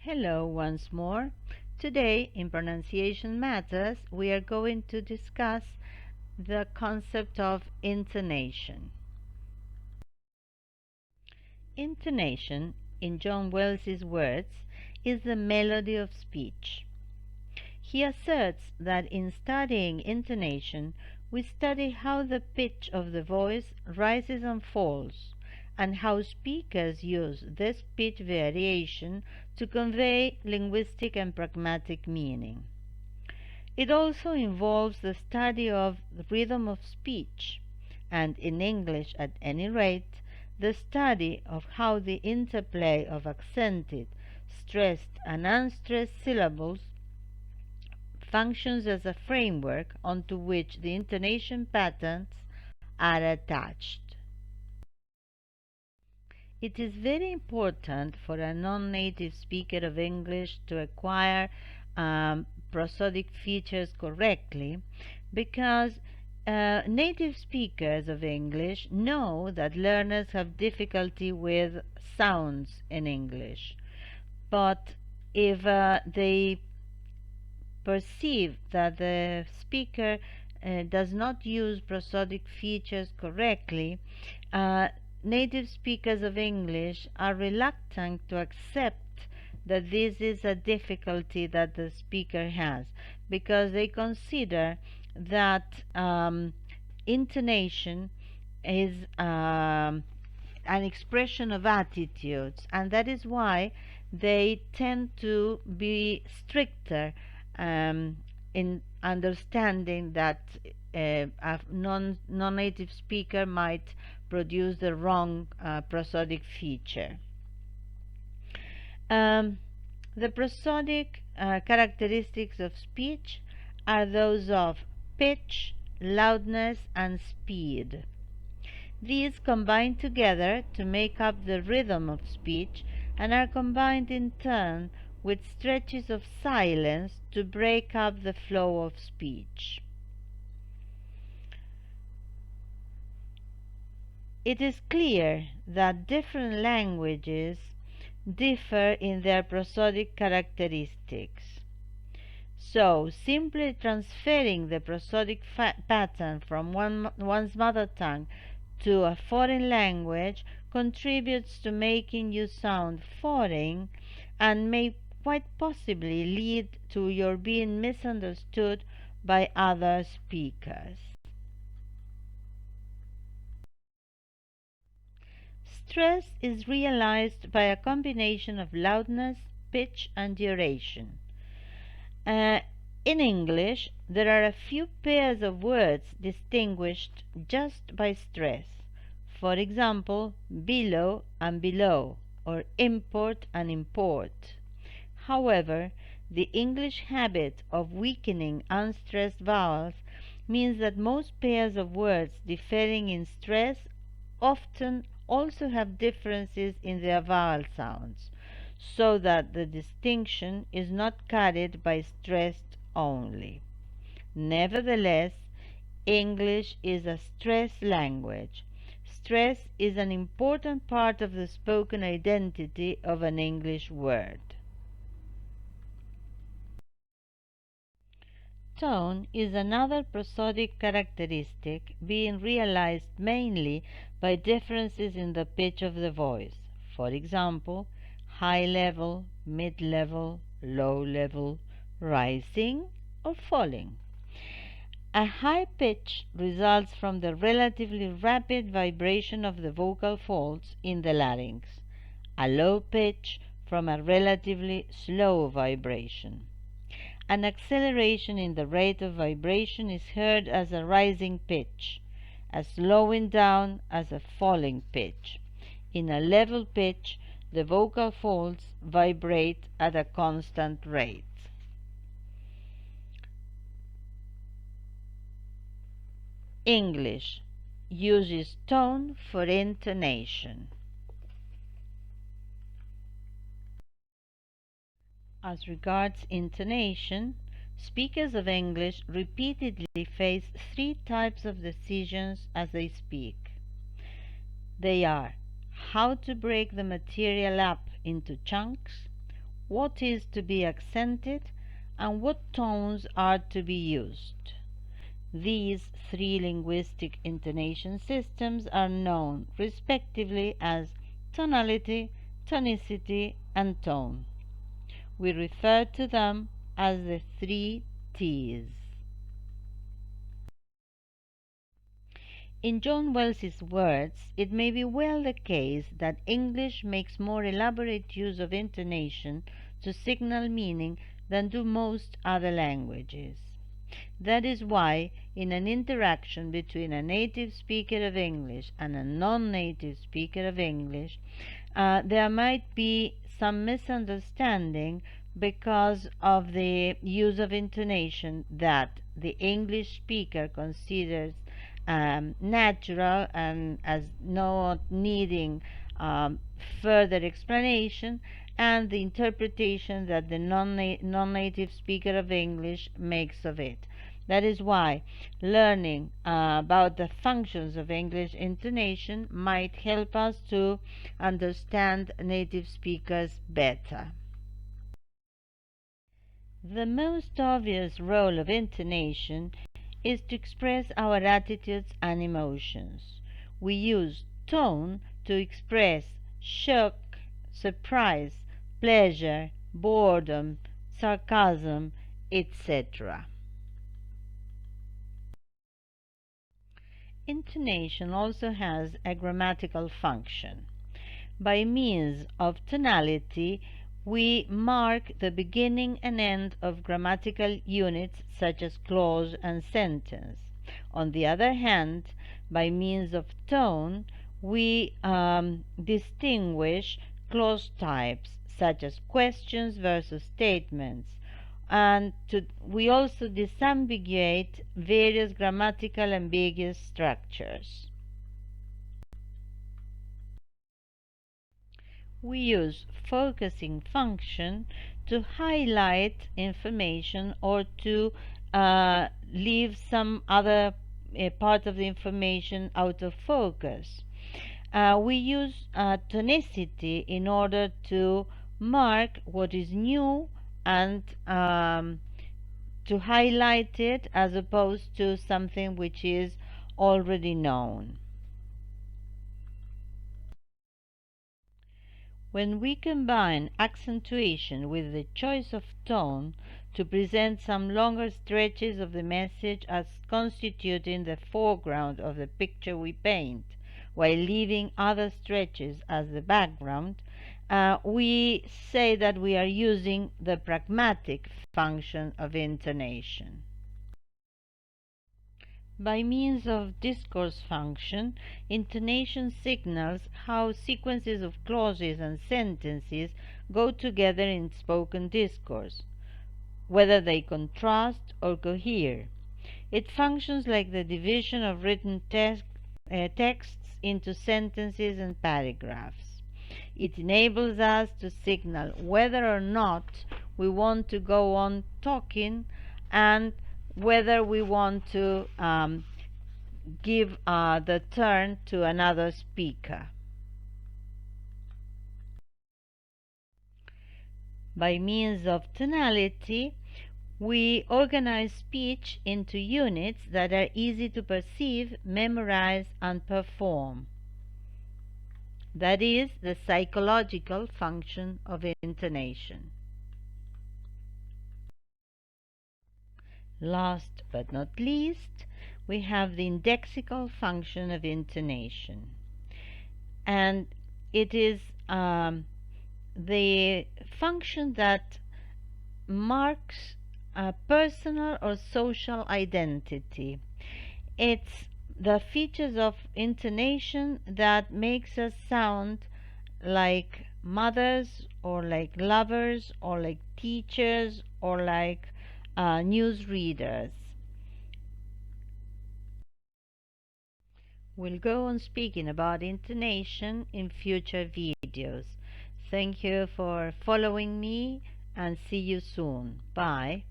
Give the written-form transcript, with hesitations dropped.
Hello once more. Today in Pronunciation Matters we are going to discuss the concept of intonation. Intonation, in John Wells's words, is the melody of speech. He asserts that in studying intonation we study how the pitch of the voice rises and falls, and how speakers use this pitch variation to convey linguistic and pragmatic meaning. It also involves the study of the rhythm of speech, and in English at any rate, the study of how the interplay of accented, stressed, and unstressed syllables functions as a framework onto which the intonation patterns are attached. It is very important for a non-native speaker of English to acquire prosodic features correctly because native speakers of English know that learners have difficulty with sounds in English. But if they perceive that the speaker does not use prosodic features correctly, native speakers of English are reluctant to accept that this is a difficulty that the speaker has because they consider that intonation is an expression of attitudes, and that is why they tend to be stricter in understanding that a non-native speaker might produce the wrong prosodic feature. The prosodic characteristics of speech are those of pitch, loudness, and speed. These combine together to make up the rhythm of speech and are combined in turn with stretches of silence to break up the flow of speech. It is clear that different languages differ in their prosodic characteristics. So, simply transferring the prosodic pattern from one's mother tongue to a foreign language contributes to making you sound foreign and may quite possibly lead to your being misunderstood by other speakers. Stress is realized by a combination of loudness, pitch, and duration. In English, there are a few pairs of words distinguished just by stress. For example, below and below, or import and import. However, the English habit of weakening unstressed vowels means that most pairs of words differing in stress often also have differences in their vowel sounds, so that the distinction is not carried by stressed only. Nevertheless, English is a stressed language. Stress is an important part of the spoken identity of an English word. Tone is another prosodic characteristic being realized mainly by differences in the pitch of the voice. For example, high level, mid level, low level, rising or falling. A high pitch results from the relatively rapid vibration of the vocal folds in the larynx, a low pitch from a relatively slow vibration. An acceleration in the rate of vibration is heard as a rising pitch, a slowing down as a falling pitch. In a level pitch, the vocal folds vibrate at a constant rate. English uses tone for intonation. As regards intonation, speakers of English repeatedly face three types of decisions as they speak. They are how to break the material up into chunks, what is to be accented, and what tones are to be used. These three linguistic intonation systems are known respectively as tonality, tonicity, and tone. We refer to them as the three T's. In John Wells's words, it may be well the case that English makes more elaborate use of intonation to signal meaning than do most other languages. That is why, in an interaction between a native speaker of English and a non-native speaker of English, there might be some misunderstanding because of the use of intonation that the English speaker considers natural and as not needing further explanation, and the interpretation that the non-native speaker of English makes of it. That is why learning about the functions of English intonation might help us to understand native speakers better. The most obvious role of intonation is to express our attitudes and emotions. We use tone to express shock, surprise, pleasure, boredom, sarcasm, etc. Intonation also has a grammatical function. By means of tonality, we mark the beginning and end of grammatical units such as clause and sentence. On the other hand, by means of tone, we distinguish clause types such as questions versus statements, and we also disambiguate various grammatical ambiguous structures. We use focusing function to highlight information or to leave some other part of the information out of focus. We use tonicity in order to mark what is new and to highlight it as opposed to something which is already known. When we combine accentuation with the choice of tone to present some longer stretches of the message as constituting the foreground of the picture we paint, while leaving other stretches as the background, we say that we are using the pragmatic function of intonation. By means of discourse function, intonation signals how sequences of clauses and sentences go together in spoken discourse, whether they contrast or cohere. It functions like the division of written texts into sentences and paragraphs. It enables us to signal whether or not we want to go on talking and whether we want to give the turn to another speaker. By means of tonality, we organize speech into units that are easy to perceive, memorize, and perform. That is the psychological function of intonation. Last but not least, we have the indexical function of intonation. And it is the function that marks a personal or social identity. It's the features of intonation that makes us sound like mothers or like lovers or like teachers or like newsreaders. We'll go on speaking about intonation in future videos. Thank you for following me and see you soon. Bye.